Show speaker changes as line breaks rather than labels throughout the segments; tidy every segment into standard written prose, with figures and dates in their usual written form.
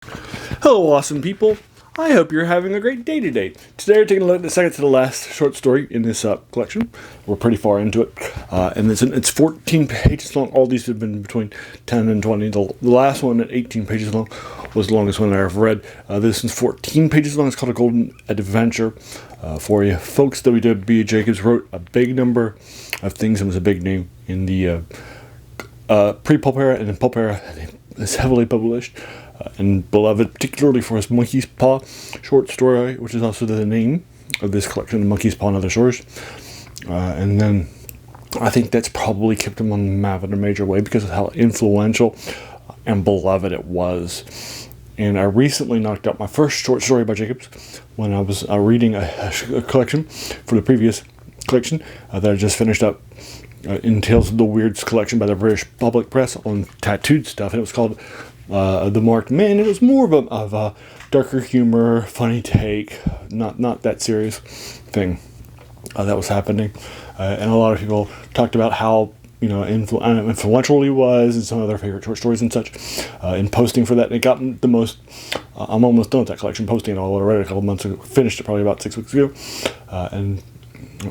Hello, awesome people. I hope you're having a great day today. Today we're taking a look at the second to the last short story in this collection. We're pretty far into it, and it's 14 pages long. All these have been between 10 and 20. The last one at 18 pages long was the longest one that I've read. This one's 14 pages long. It's called A Golden Adventure. For you folks, W.B. Jacobs wrote a big number of things and was a big name in the pre-Pulp Era and in Pulp Era. It's heavily published. And beloved particularly for his Monkey's Paw short story, which is also the name of this collection, Monkey's Paw and Other Stories. And then I think that's probably kept him on the map in a major way because of how influential and beloved it was. And I recently knocked out my first short story by Jacobs when I was reading a collection for the previous collection that I just finished up in Tales of the Weirds collection by the British Public Press on tattooed stuff. And it was called The Marked Man. It was more of a darker humor, funny take, not that serious thing that was happening. And a lot of people talked about how influential he was and some of their favorite short stories and such in posting for that. And it got the most. I'm almost done with that collection, posting it all. I read it a couple months ago, finished it probably about 6 weeks ago, and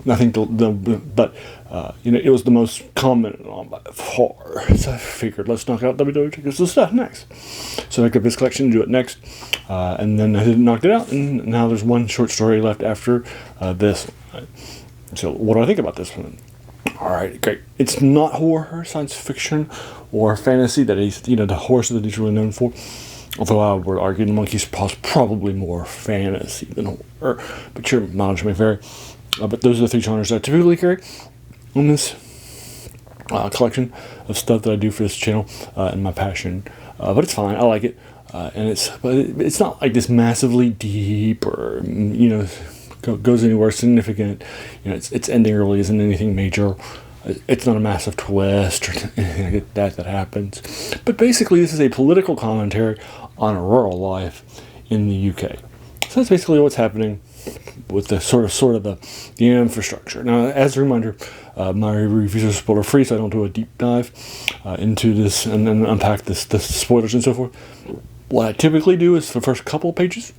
I think it was the most commented on by far. So I figured, let's knock out WW Jacobs' stuff next. So I picked up this collection and do it next. And then I knocked it out, and now there's one short story left after this. So what do I think about this one? All right, great. It's not horror, science fiction, or fantasy that he's, the horror that he's really known for. Although I would argue the Monkey's Paw is probably more fantasy than horror. But your mileage may vary. But those are the three genres that I typically carry on this collection of stuff that I do for this channel and my passion. But it's fine. I like it. And it's not like this massively deep or, goes anywhere significant. Its ending really isn't anything major. It's not a massive twist or anything like that happens. But basically, this is a political commentary on rural life in the UK. So that's basically what's happening with the sort of the infrastructure. Now, as a reminder, my reviews are spoiler free, so I don't do a deep dive into this and then unpack the spoilers and so forth. What I typically do is the first couple of pages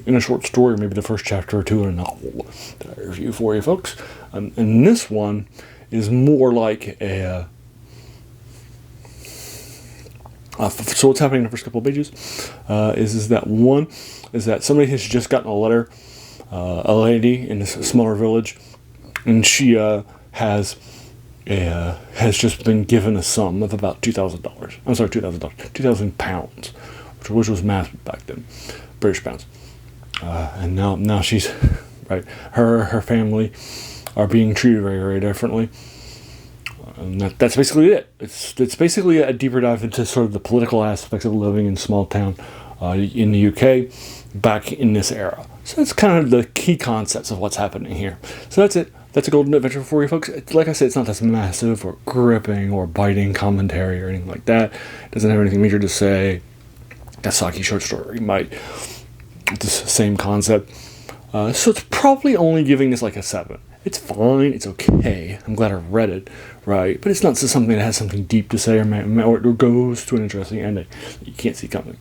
in a short story, maybe the first chapter or two in a novel that I review for you folks. And this one is more like a. So what's happening in the first couple of pages is that somebody has just gotten a letter. A lady in a smaller village, and she has just been given a sum of about $2,000. I'm sorry, £2,000, which was massive back then, British pounds. And now she's right. Her family are being treated very, very differently. And that's basically it. It's basically a deeper dive into sort of the political aspects of living in a small town in the UK back in this era. So that's kind of the key concepts of what's happening here. So that's it. That's A Golden Adventure for you folks. Like I said, it's not this massive or gripping or biting commentary or anything like that. It doesn't have anything major to say. A Saki short story might. It's the same concept. So it's probably only giving this like a 7. It's fine. It's okay. I'm glad I read it, right? But it's not something that has something deep to say or goes to an interesting ending that you can't see coming.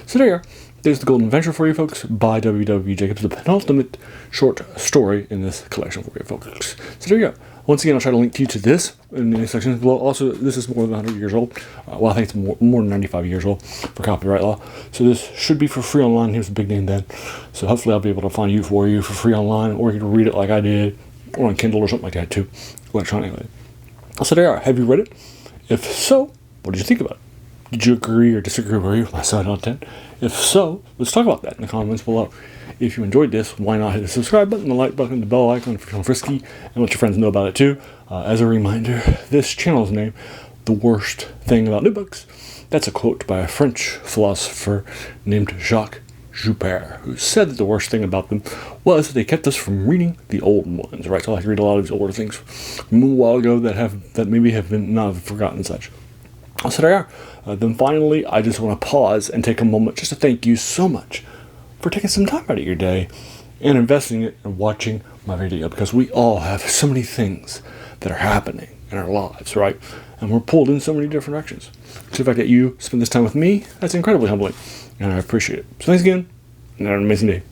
So there you are. There's The Golden Adventure for you folks by W.W. Jacobs, the penultimate short story in this collection for you folks. So there you go. Once again, I'll try to link to you to this in the section. Well, also, this is more than 100 years old. Well, I think it's more than 95 years old for copyright law. So this should be for free online. Here's a big name then. So hopefully I'll be able to find you for free online, or you can read it like I did, or on Kindle or something like that too, electronically. So there you are. Have you read it? If so, what did you think about it? Did you agree or disagree with my 7 out of 10? If so, let's talk about that in the comments below. If you enjoyed this, why not hit the subscribe button, the like button, the bell icon if you're feeling frisky, and let your friends know about it too. As a reminder, this channel's name, The Worst Thing About New Books, that's a quote by a French philosopher named Jacques Joubert, who said that the worst thing about them was that they kept us from reading the old ones, right? So I like to read a lot of these older things from a while ago that maybe have been not forgotten and such. So there you are. Then finally, I just want to pause and take a moment just to thank you so much for taking some time out of your day and investing it in watching my video, because we all have so many things that are happening in our lives, right? and we're pulled in so many different directions. So the fact that you spend this time with me, that's incredibly humbling, and I appreciate it. So thanks again, and have an amazing day.